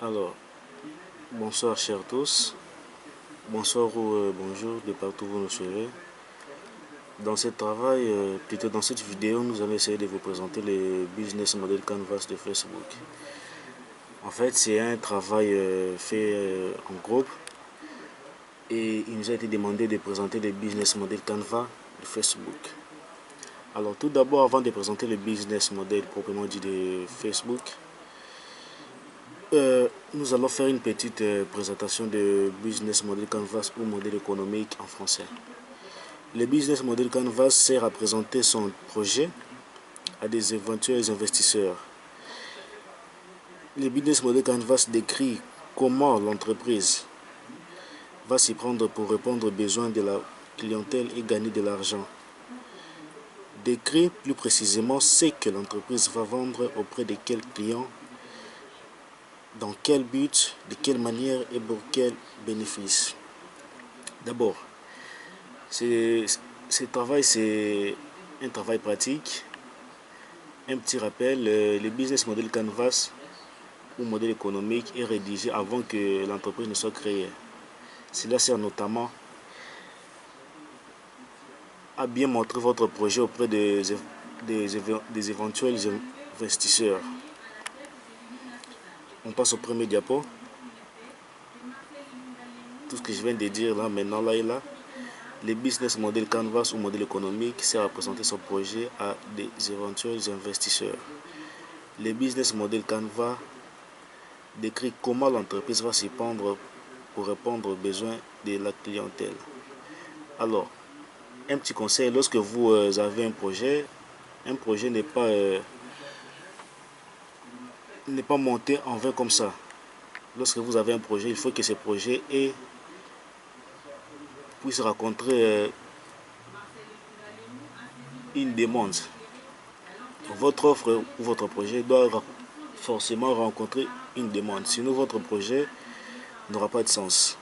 Alors, bonsoir chers tous, bonsoir ou bonjour de partout où vous nous suivez. Dans ce travail, plutôt dans cette vidéo, nous allons essayer de vous présenter le business model Canvas de Facebook. En fait, c'est un travail fait en groupe et il nous a été demandé de présenter le business model Canva de Facebook. Alors tout d'abord, avant de présenter le business model proprement dit de Facebook, nous allons faire une petite présentation de business model Canvas ou modèle économique en français. Le business model Canvas sert à présenter son projet à des éventuels investisseurs. Le business model Canvas décrit comment l'entreprise va s'y prendre pour répondre aux besoins de la clientèle et gagner de l'argent. Décrit plus précisément ce que l'entreprise va vendre auprès de quels clients, dans quel but, de quelle manière et pour quel bénéfice. D'abord, ce travail, c'est un travail pratique. Un petit rappel, le business model Canvas ou modèle économique est rédigé avant que l'entreprise ne soit créée. Cela sert notamment à bien montrer votre projet auprès des éventuels investisseurs. On passe au premier diapo. Tout ce que je viens de dire là, maintenant, là et là. Le business model Canvas ou modèle économique sert à présenter son projet à des éventuels investisseurs. Le business model Canva décrit comment l'entreprise va s'y prendre pour répondre aux besoins de la clientèle. Alors, un petit conseil, lorsque vous avez un projet n'est pas monté en vain comme ça. Lorsque vous avez un projet, il faut que ce projet puisse rencontrer une demande. Votre offre ou votre projet doit forcément rencontrer une demande. Sinon, votre projet n'aura pas de sens.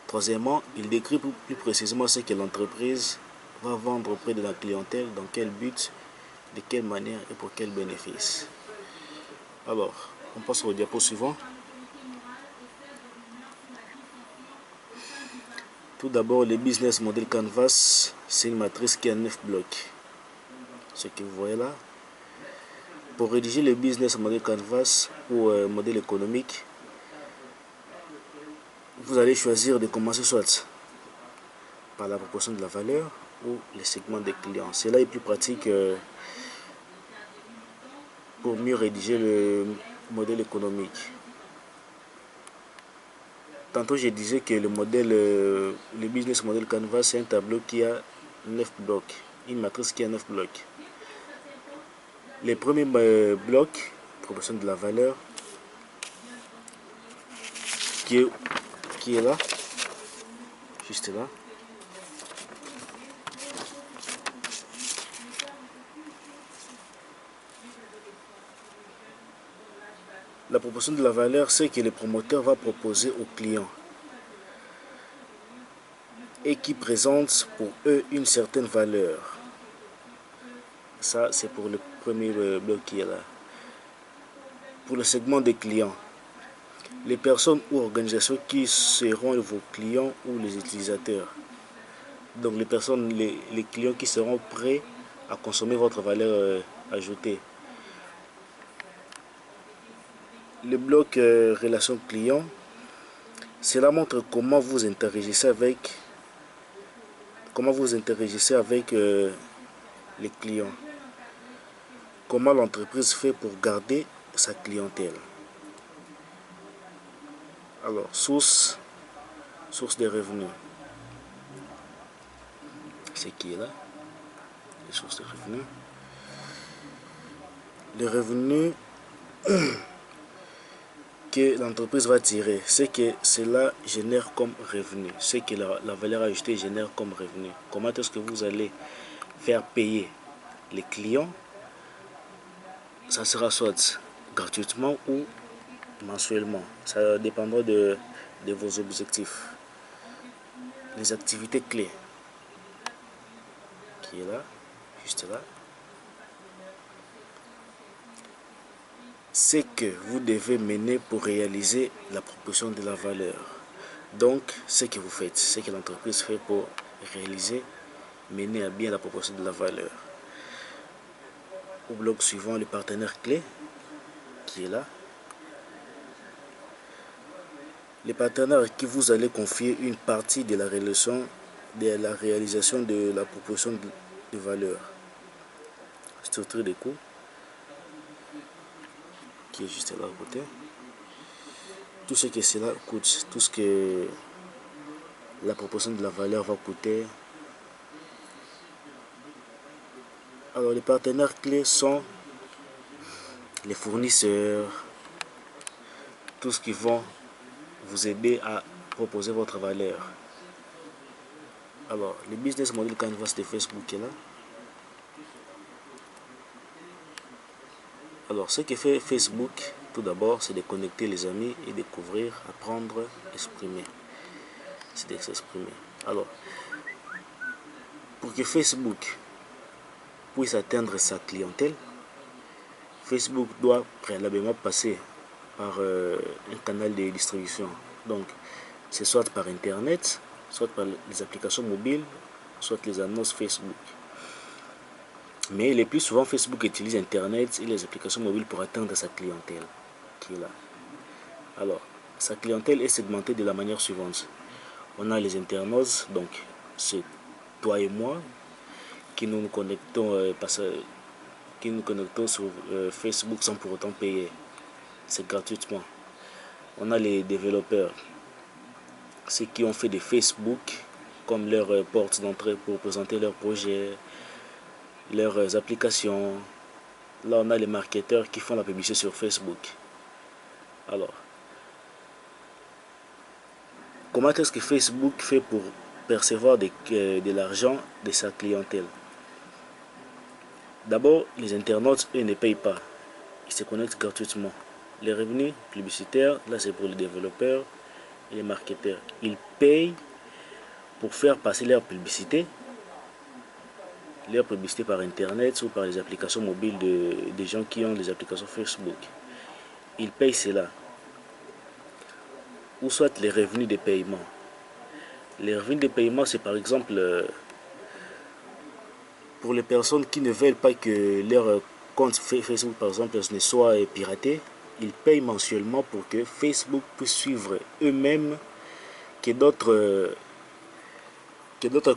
Troisièmement, il décrit plus précisément ce que l'entreprise va vendre auprès de la clientèle, dans quel but, de quelle manière et pour quel bénéfice. Alors, on passe au diapo suivant. Tout d'abord, le business model Canvas, c'est une matrice qui a 9 blocs. Ce que vous voyez là. Pour rédiger le business model Canvas ou modèle économique, vous allez choisir de commencer soit par la proportion de la valeur ou les segments des clients. Cela est plus pratique pour mieux rédiger le modèle économique. Tantôt, je disais que le business model Canvas, c'est un tableau qui a 9 blocs, une matrice qui a 9 blocs. Les premiers blocs, proportion de la valeur, qui est là, juste là. La proportion de la valeur, c'est que le promoteur va proposer aux clients et qui présente pour eux une certaine valeur. Ça, c'est pour le premier bloc qui est là. Pour le segment des clients, les personnes ou organisations qui seront vos clients ou les utilisateurs. Donc les clients qui seront prêts à consommer votre valeur ajoutée. Le bloc relation client, cela montre comment vous interagissez avec les clients. Comment l'entreprise fait pour garder sa clientèle. Alors, source des revenus. C'est qui est là? Les sources de revenus. Les revenus que l'entreprise va tirer, c'est que cela génère comme revenu, c'est que la valeur ajoutée génère comme revenu. Comment est-ce que vous allez faire payer les clients? Ça sera soit gratuitement ou mensuellement. Ça dépendra de vos objectifs. Les activités clés, qui est là, juste là. ce que vous devez mener pour réaliser la proposition de la valeur. Donc, ce que vous faites, ce que l'entreprise fait pour réaliser, mener à bien la proposition de la valeur. Au bloc suivant, le partenaire clé qui est là. Les partenaires à qui vous allez confier une partie de la réalisation de la proposition de valeur. Structure des coûts qui est juste là à côté. Tout ce que cela coûte, tout ce que la proposition de la valeur va coûter. Alors les partenaires clés sont les fournisseurs, tout ce qui vont vous aider à proposer votre valeur. Alors le business model canvas de Facebook est là. Alors ce que fait Facebook, tout d'abord, c'est de connecter les amis et découvrir, apprendre, exprimer. C'est de s'exprimer. Alors, pour que Facebook puisse atteindre sa clientèle, Facebook doit préalablement passer par un canal de distribution. Donc, c'est soit par Internet, soit par les applications mobiles, soit les annonces Facebook. Mais le plus souvent, Facebook utilise Internet et les applications mobiles pour atteindre sa clientèle qui est là. Alors, sa clientèle est segmentée de la manière suivante. On a les internautes, donc c'est toi et moi, qui nous connectons, sur Facebook sans pour autant payer. C'est gratuitement. On a les développeurs, ceux qui ont fait des Facebook comme leur porte d'entrée pour présenter leurs projets, leurs applications. Là, on a les marketeurs qui font la publicité sur Facebook. Alors, comment est-ce que Facebook fait pour percevoir de l'argent de sa clientèle? D'abord, les internautes, eux, ne payent pas. Ils se connectent gratuitement. Les revenus publicitaires, là, c'est pour les développeurs et les marketeurs. Ils payent pour faire passer leur publicité par Internet ou par les applications mobiles des gens qui ont les applications Facebook. Ils payent cela. Ou soit les revenus de paiement. Les revenus de paiement, c'est par exemple pour les personnes qui ne veulent pas que leur compte Facebook, par exemple, ne soit piraté. Ils payent mensuellement pour que Facebook puisse suivre eux-mêmes que d'autres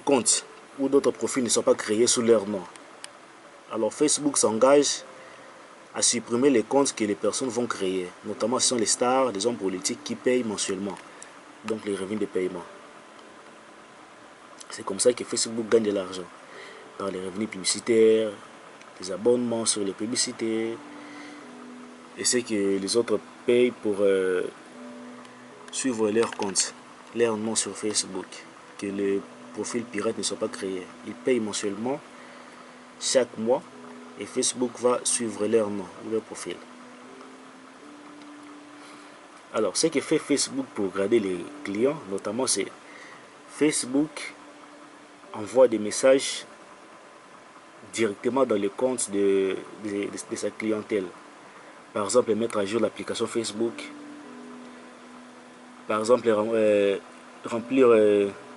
comptes ou d'autres profils ne soient pas créés sous leur nom. Alors Facebook s'engage à supprimer les comptes que les personnes vont créer. Notamment ce sont les stars, les hommes politiques qui payent mensuellement. Donc les revenus de paiement. C'est comme ça que Facebook gagne de l'argent. Par les revenus publicitaires, les abonnements sur les publicités. Et c'est que les autres payent pour suivre leur compte, leur nom sur Facebook. Que les profils pirates ne soient pas créés. Ils payent mensuellement chaque mois et Facebook va suivre leur nom ou leur profil. Alors, ce que fait Facebook pour garder les clients, notamment, c'est Facebook envoie des messages directement dans le compte de sa clientèle. Par exemple, mettre à jour l'application Facebook. Par exemple, remplir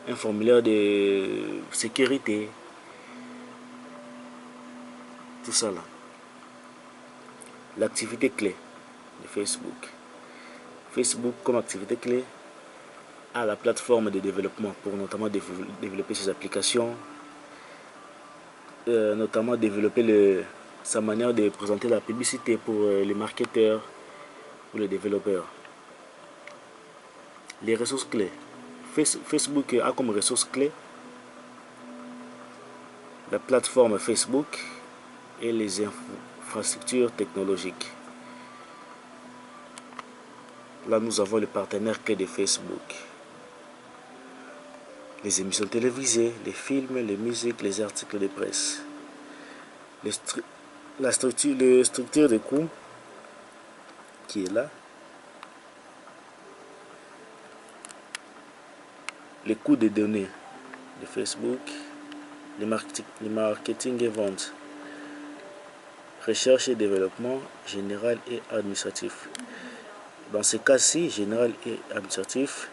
un formulaire de sécurité. Tout ça là. L'activité clé de Facebook. Facebook comme activité clé a la plateforme de développement pour notamment développer ses applications, notamment développer sa manière de présenter la publicité pour les marketeurs ou les développeurs. Les ressources clés. Facebook a comme ressources clés la plateforme Facebook et les infrastructures technologiques. Là, nous avons le partenaire clé de Facebook. Les émissions télévisées, les films, les musiques, les articles de presse. La structure de coût qui est là. Les coûts de données de Facebook, les marketing et ventes. recherche et développement général et administratif. Dans ce cas-ci, général et administratif,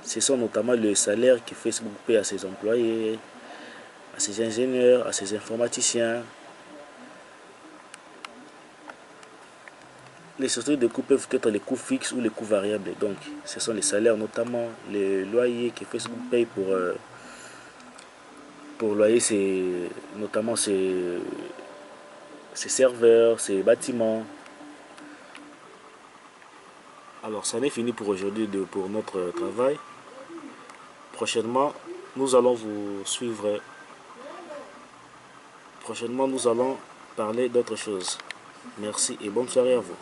ce sont notamment le salaire que Facebook paie à ses employés, à ses ingénieurs, à ses informaticiens. Les sociétés de coûts peuvent être les coûts fixes ou les coûts variables. Donc, ce sont les salaires, notamment les loyers que Facebook paye pour loyer notamment ses serveurs, ses bâtiments. Alors, ça n'est fini pour aujourd'hui pour notre travail. Prochainement, nous allons vous suivre. Prochainement, nous allons parler d'autres choses. Merci et bonne soirée à vous.